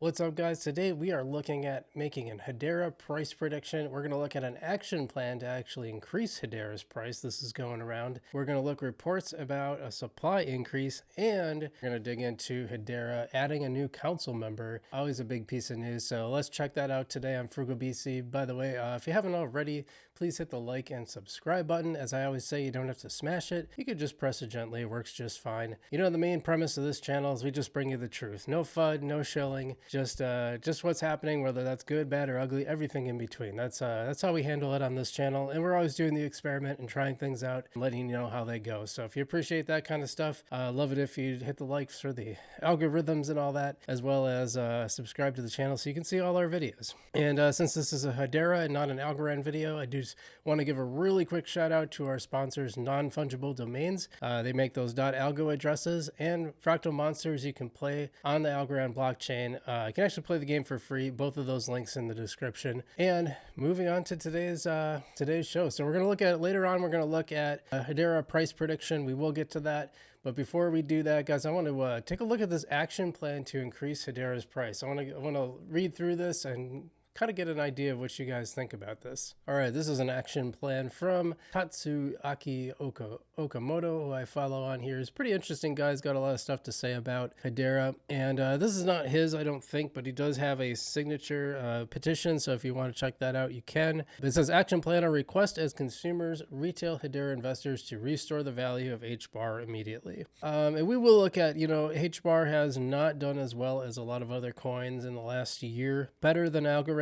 What's up, guys? Today we are looking at making an Hedera price prediction. We're going to look at an action plan to actually increase Hedera's price. This is going around. We're going to look reports about a supply increase, and we're going to dig into Hedera adding a new council member. Always a big piece of news, so let's check that out today on Frugal BC. By the way, if you haven't already, please hit the like and subscribe button. As I always say, you don't have to smash it. You could just press it gently. It works just fine. You know, the main premise of this channel is we just bring you the truth. No FUD, no shilling. Just what's happening, whether that's good, bad, or ugly, everything in between. That's how we handle it on this channel, and we're always doing the experiment and trying things out and letting you know how they go. So if you appreciate that kind of stuff, love it if you hit the likes for the algorithms and all that, as well as subscribe to the channel so you can see all our videos. And since this is a Hedera and not an Algorand video, I do want to give a really quick shout out to our sponsors, Non-Fungible Domains. They make those .algo addresses, and Fractal Monsters you can play on the Algorand blockchain. You can actually play the game for free. Both of those links in the description. And moving on to today's show. So we're going to look at later on. We're going to look at Hedera price prediction. We will get to that. But before we do that, guys, I want to take a look at this action plan to increase Hedera's price. I want to read through this and kind of get an idea of what you guys think about this. All right, this is an action plan from Tatsuaki Okamoto, who I follow on here. He's pretty interesting guy. He's got a lot of stuff to say about Hedera. And this is not his, I don't think, but he does have a signature petition. So if you want to check that out, you can. It says action plan or request as consumers, retail Hedera investors to restore the value of HBAR immediately. And we will look at, you know, HBAR has not done as well as a lot of other coins in the last year. Better than Algorand,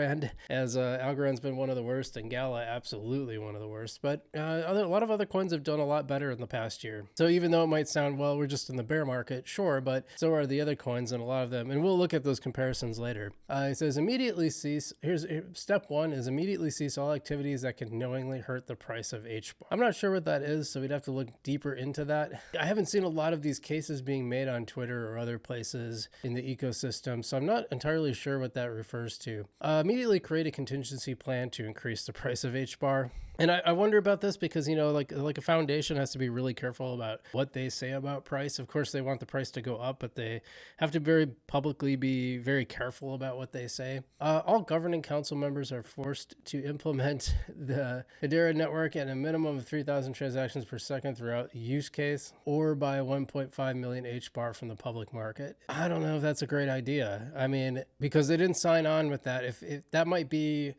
as Algorand's been one of the worst, and Gala absolutely one of the worst. But a lot of other coins have done a lot better in the past year. So even though it might sound, well, we're just in the bear market, sure, but so are the other coins and a lot of them. And we'll look at those comparisons later. It says immediately cease. Here's step one is immediately cease all activities that can knowingly hurt the price of HBAR. I'm not sure what that is, so we'd have to look deeper into that. I haven't seen a lot of these cases being made on Twitter or other places in the ecosystem, so I'm not entirely sure what that refers to. Immediately create a contingency plan to increase the price of HBAR. And I wonder about this because, you know, like a foundation has to be really careful about what they say about price. Of course, they want the price to go up, but they have to very publicly be very careful about what they say. All governing council members are forced to implement the Hedera network at a minimum of 3,000 transactions per second throughout the use case, or buy 1.5 million HBAR from the public market. I don't know if that's a great idea. I mean, because they didn't sign on with that. If that might be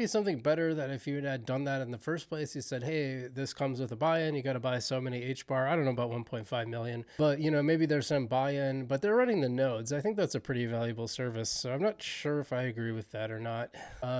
something better, that if you had done that in the first place, you said, hey, this comes with a buy-in, you got to buy so many HBAR. I don't know about 1.5 million, but you know, maybe there's some buy-in, but they're running the nodes. I think that's a pretty valuable service. So I'm not sure if I agree with that or not.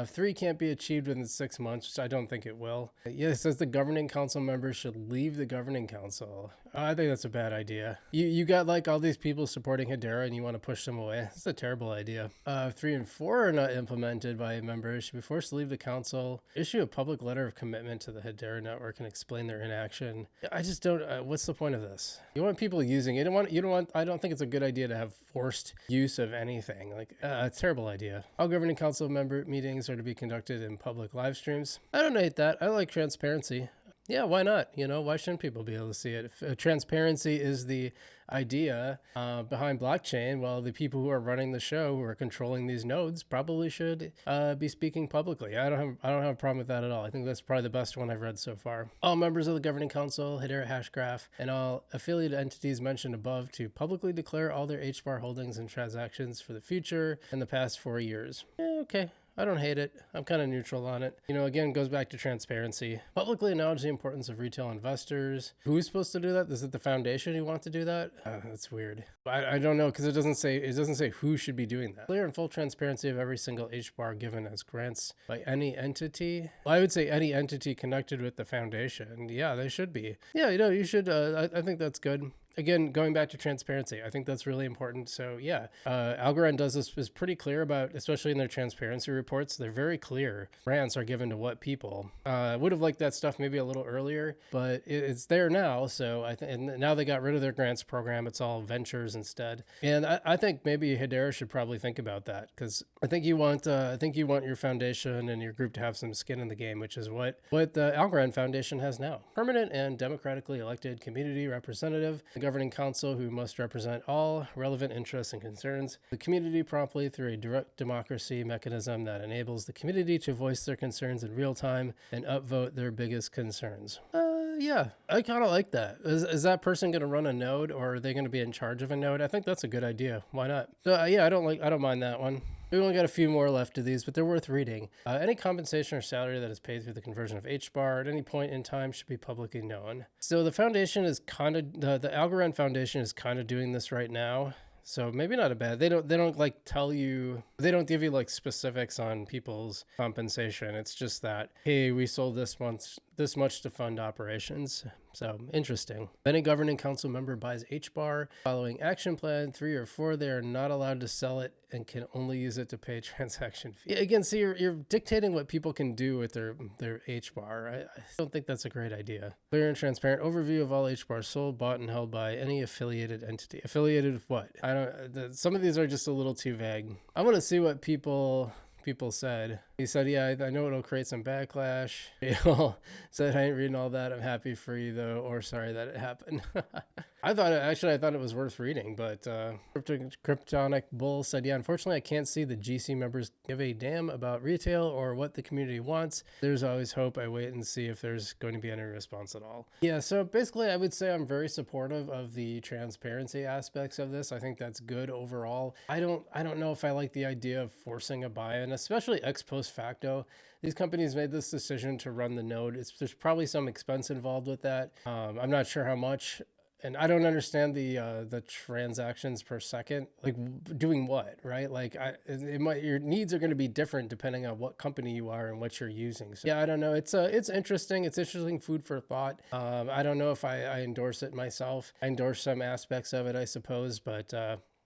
3 can't be achieved within 6 months, which I don't think it will. Yeah, it says the governing council members should leave the governing council. I think that's a bad idea. You got like all these people supporting Hedera and you want to push them away. That's a terrible idea. 3 and 4 are not implemented by members. Should be forced to leave the council, issue a public letter of commitment to the Hedera network and explain their inaction. I just don't, what's the point of this? You want people using it. I don't think it's a good idea to have forced use of anything. Like, it's a terrible idea. All governing council member meetings are to be conducted in public live streams. I don't hate that. I like transparency. Yeah, why not? You know, why shouldn't people be able to see it? If transparency is the idea behind blockchain, well, the people who are running the show, who are controlling these nodes, probably should be speaking publicly. I don't have a problem with that at all. I think that's probably the best one I've read so far. All members of the governing council, Hedera Hashgraph, and all affiliated entities mentioned above to publicly declare all their HBAR holdings and transactions for the future and the past 4 years. Okay. I don't hate it. I'm kind of neutral on it. You know, again, it goes back to transparency. Publicly acknowledge the importance of retail investors. Who's supposed to do that? Is it the foundation who wants to do that? That's weird. I don't know, because it doesn't say who should be doing that. Clear and full transparency of every single HBAR given as grants by any entity. Well, I would say any entity connected with the foundation. Yeah, they should be. Yeah, you know, you should. I think that's good. Again, going back to transparency, I think that's really important. So yeah, Algorand does this, is pretty clear about, especially in their transparency reports, they're very clear. Grants are given to what people. I would have liked that stuff maybe a little earlier, but it's there now. So I think, and now they got rid of their grants program. It's all ventures instead. And I think maybe Hedera should probably think about that, because I think you want your foundation and your group to have some skin in the game, which is what the Algorand Foundation has now. Permanent and democratically elected community representative. The governing council who must represent all relevant interests and concerns the community promptly through a direct democracy mechanism that enables the community to voice their concerns in real time and upvote their biggest concerns. Yeah, I kind of like that. Is that person going to run a node, or are they going to be in charge of a node? I think that's a good idea. Why not? So yeah, I don't mind that one. We only got a few more left of these, but they're worth reading. Any compensation or salary that is paid through the conversion of HBAR at any point in time should be publicly known. So the foundation is kind of, the Algorand Foundation is kind of doing this right now. So maybe not a bad. They don't like tell you, they don't give you like specifics on people's compensation. It's just that, hey, we sold this much to fund operations. So interesting. When a governing council member buys HBAR following action plan 3 or 4, they are not allowed to sell it and can only use it to pay transaction fee. Again, see, you're dictating what people can do with their HBAR. I don't think that's a great idea. Clear and transparent overview of all HBAR sold, bought, and held by any affiliated entity. Affiliated with what? Some of these are just a little too vague. I want to see what people said. He said, yeah, I know it'll create some backlash. He said, I ain't reading all that. I'm happy for you though, or sorry that it happened. I thought it was worth reading, but Kryptonic Bull said, yeah, unfortunately I can't see the GC members give a damn about retail or what the community wants. There's always hope. I wait and see if there's going to be any response at all. Yeah, so basically I would say I'm very supportive of the transparency aspects of this. I think that's good overall. I don't know if I like the idea of forcing a buy-in, especially ex post facto. These companies made this decision to run the node. There's probably some expense involved with that. I'm not sure how much. And I don't understand the transactions per second, like doing what, right? Like your needs are going to be different depending on what company you are and what you're using. So yeah, I don't know. It's interesting. It's interesting food for thought. I don't know if I endorse it myself. I endorse some aspects of it, I suppose, but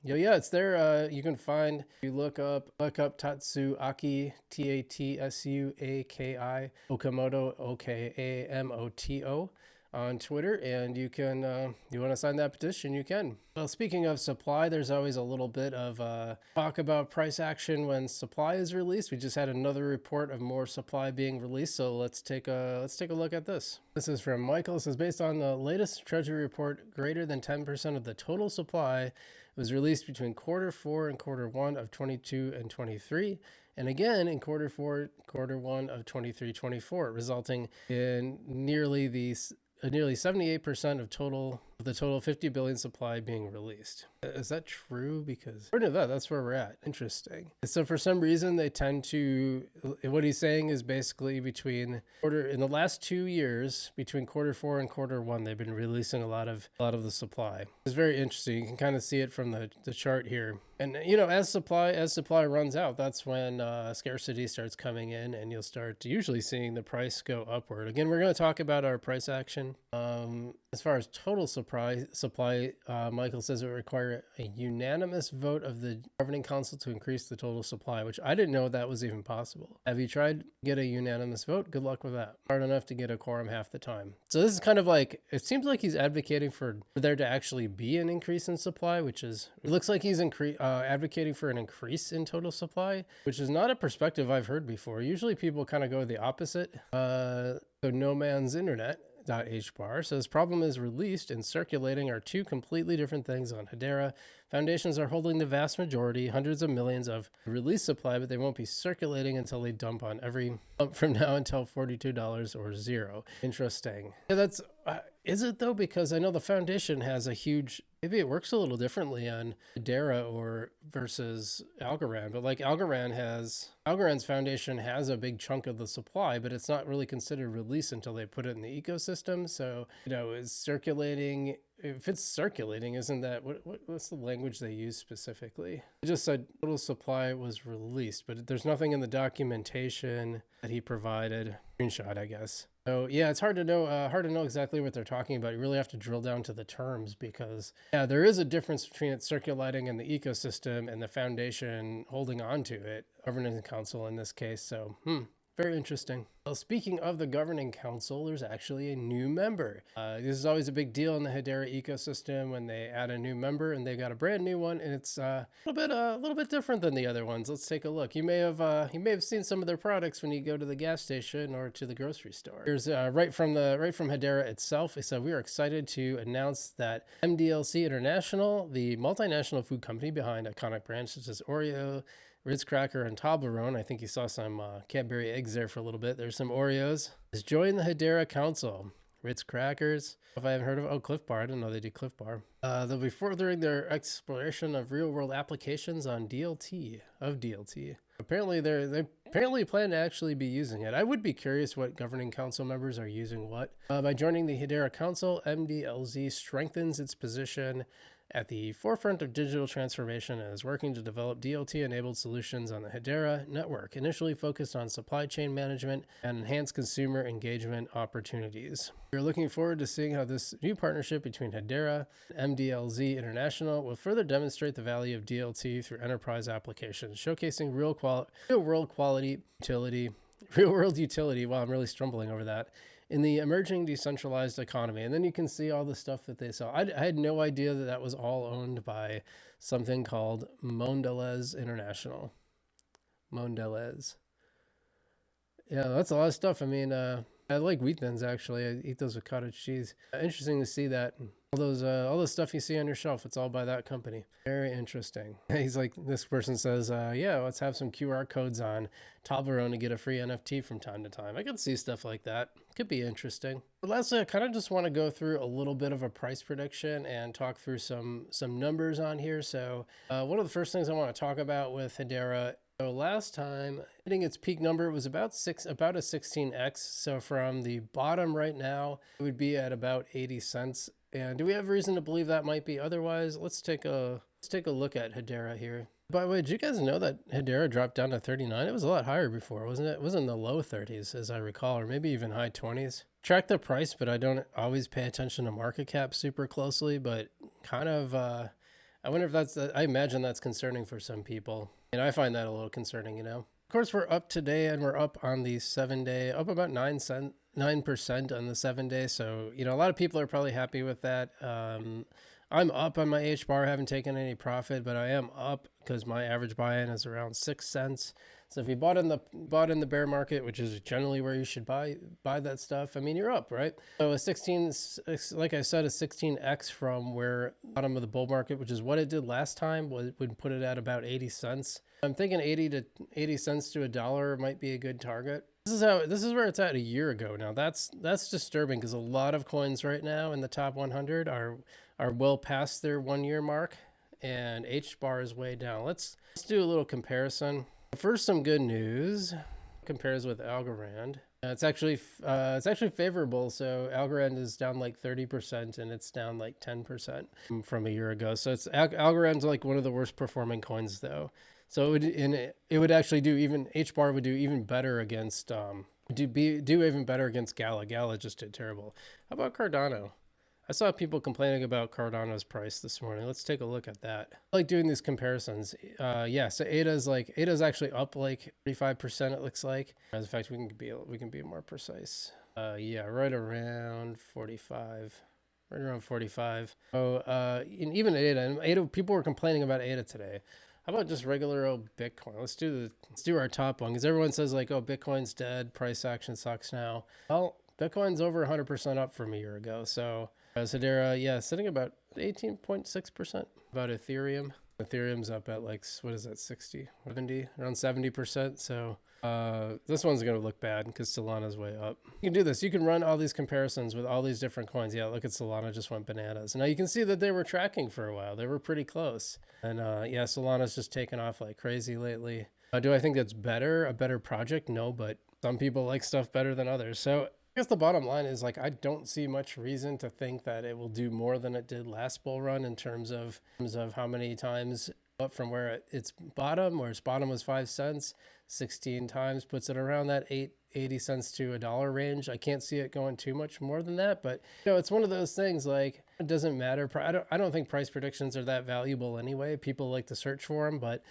yeah, it's there. You can find, you look up Tatsuaki, Tatsuaki, Okamoto, Okamoto. On Twitter, and you can, you want to sign that petition, you can. Well, speaking of supply, there's always a little bit of talk about price action when supply is released. We just had another report of more supply being released, so let's take a look at this. This is from Michael. It says, based on the latest Treasury report, greater than 10% of the total supply was released between Q4 and Q1 of 22 and 23. And again in Q1 of 23-24, resulting in nearly 78% of the total 50 billion supply being released. Is that true? Because according to that, that's where we're at. Interesting. So for some reason, they tend to, what he's saying is basically in the last 2 years, between Q4 and Q1, they've been releasing a lot of the supply. It's very interesting. You can kind of see it from the chart here. And as supply runs out, that's when scarcity starts coming in, and you'll start usually seeing the price go upward. Again, we're going to talk about our price action. As far as total supply, Michael says it would require a unanimous vote of the governing council to increase the total supply, which I didn't know that was even possible. Have you tried to get a unanimous vote? Good luck with that. Hard enough to get a quorum half the time. So this is kind of like, it seems like he's advocating for there to actually be an increase in supply, it looks like he's advocating for an increase in total supply, which is not a perspective I've heard before. Usually people kind of go the opposite. So No Man's Internet HBAR says problem is released and circulating are two completely different things on Hedera. Foundations are holding the vast majority, hundreds of millions of release supply, but they won't be circulating until they dump on every from now until $42 or zero. Interesting. Yeah, that's is it though? Because I know the foundation has a huge, maybe it works a little differently on Hedera or versus Algorand, but like Algorand's foundation has a big chunk of the supply, but it's not really considered release until they put it in the ecosystem. So, is circulating, if it's circulating, isn't that, what's the language they use specifically? It just said total supply was released, but there's nothing in the documentation that he provided. Screenshot, I guess. So yeah, it's hard to know exactly what they're talking about. You really have to drill down to the terms because yeah, there is a difference between it circulating in the ecosystem and the foundation holding on to it, governance council in this case. So Very interesting. Well, speaking of the governing council, there's actually a new member. This is always a big deal in the Hedera ecosystem when they add a new member, and they got a brand new one, and it's a little bit different than the other ones. Let's take a look. You may have seen some of their products when you go to the gas station or to the grocery store. Here's right from Hedera itself. So we are excited to announce that MDLC International, the multinational food company behind iconic brands such as Oreo, Ritz Cracker, and Toblerone. I think you saw some Cadbury eggs there for a little bit. There's some Oreos. Has joined the Hedera Council. Ritz Crackers. If I haven't heard of Cliff Bar. I didn't know they did Cliff Bar. They'll be furthering their exploration of real-world applications on DLT. Apparently, they plan to actually be using it. I would be curious what governing council members are using what. By joining the Hedera Council, MDLZ strengthens its position at the forefront of digital transformation and is working to develop DLT-enabled solutions on the Hedera network, initially focused on supply chain management and enhanced consumer engagement opportunities. We're looking forward to seeing how this new partnership between Hedera and MDLZ International will further demonstrate the value of DLT through enterprise applications, showcasing real-world utility, wow, I'm really stumbling over that, in the emerging decentralized economy. And then you can see all the stuff that they sell. I had no idea that was all owned by something called Mondelez International. Mondelez. Yeah, that's a lot of stuff. I mean, I like wheat thins, actually. I eat those with cottage cheese. Interesting to see that. All the stuff you see on your shelf, it's all by that company. Very interesting. He's like, this person says, yeah, let's have some QR codes on Toblerone to get a free NFT from time to time. I can see stuff like that. Could be interesting. But lastly, I kind of just want to go through a little bit of a price prediction and talk through some numbers on here. So one of the first things I want to talk about with Hedera, so last time hitting its peak number was about a 16x. So from the bottom right now, it would be at about 80 cents. And do we have reason to believe that might be otherwise? Let's take a look at Hedera here. By the way, did you guys know that Hedera dropped down to 39? It was a lot higher before, wasn't it? It was in the low 30s, as I recall, or maybe even high 20s. Track the price, but I don't always pay attention to market cap super closely, but kind of, I wonder if I imagine that's concerning for some people. And I find that a little concerning, you know. Of course, we're up today, and we're up on the 7-day, up about 9% on the 7-day. So, you know, a lot of people are probably happy with that. I'm up on my HBAR. I haven't taken any profit, but I am up because my average buy-in is around 6 cents. So if you bought in the bear market, which is generally where you should buy that stuff, I mean, you're up, right? So a 16, like I said, a 16x from where bottom of the bull market, which is what it did last time, would put it at about 80 cents. I'm thinking 80 cents to $1 might be a good target. This is where it's at a year ago. Now that's disturbing because a lot of coins right now in the top 100 are well past their 1-year mark, and HBAR is way down. Let's do a little comparison. First, some good news. Compares with Algorand. It's actually favorable. So Algorand is down like 30%, and it's down like 10% from a year ago. So it's Algorand's like one of the worst performing coins, though. So it would actually do even HBAR would do even better against do even better against Gala. Gala just did terrible. How about Cardano? I saw people complaining about Cardano's price this morning. Let's take a look at that. I like doing these comparisons. Yeah, so ADA's actually up like 35%. It looks like. As a fact, we can be more precise. Yeah, right around 45. Right around 45. Oh, and even ADA, people were complaining about ADA today. How about just regular old Bitcoin? Let's do our top one, because everyone says like, oh, Bitcoin's dead, price action sucks now. Well, Bitcoin's over 100% up from a year ago. So Hedera, yeah, sitting about 18.6%. About Ethereum. Ethereum's up at like, what is that, 60, 70, around 70%. So this one's going to look bad because Solana's way up. You can do this. You can run all these comparisons with all these different coins. Yeah, look at Solana just went bananas. Now you can see that they were tracking for a while. They were pretty close. And yeah, Solana's just taken off like crazy lately. Do I think that's a better project? No, but some people like stuff better than others. So I guess the bottom line is like, I don't see much reason to think that it will do more than it did last bull run in terms of how many times up from where its bottom was 5 cents, 16 times puts it around that 80 cents to $1 range. I can't see it going too much more than that, but you know, it's one of those things like, it doesn't matter. I don't think price predictions are that valuable anyway. People like to search for them, but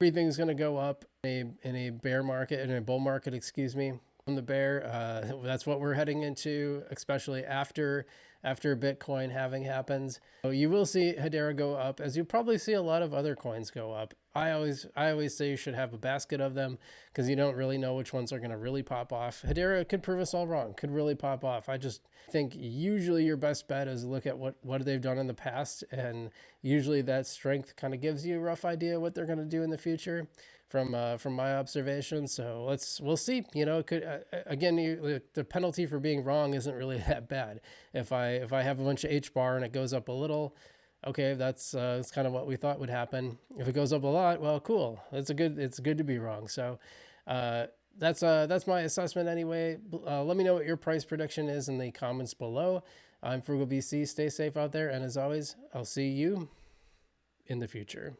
everything's going to go up in a bear market, in a bull market, excuse me, from the bear. That's what we're heading into, especially after Bitcoin halving happens. So you will see Hedera go up, as you probably see a lot of other coins go up. I always say you should have a basket of them, because you don't really know which ones are going to really pop off. Hedera could prove us all wrong, could really pop off. I just think usually your best bet is look at what they've done in the past, and usually that strength kind of gives you a rough idea what they're going to do in the future from my observations. So we'll see. You know, it could again, the penalty for being wrong isn't really that bad. If I have a bunch of HBAR and it goes up a little, okay, that's kind of what we thought would happen. If it goes up a lot, well, cool. It's good to be wrong. So that's my assessment anyway. Let me know what your price prediction is in the comments below. I'm Frugal BC. Stay safe out there, and as always, I'll see you in the future.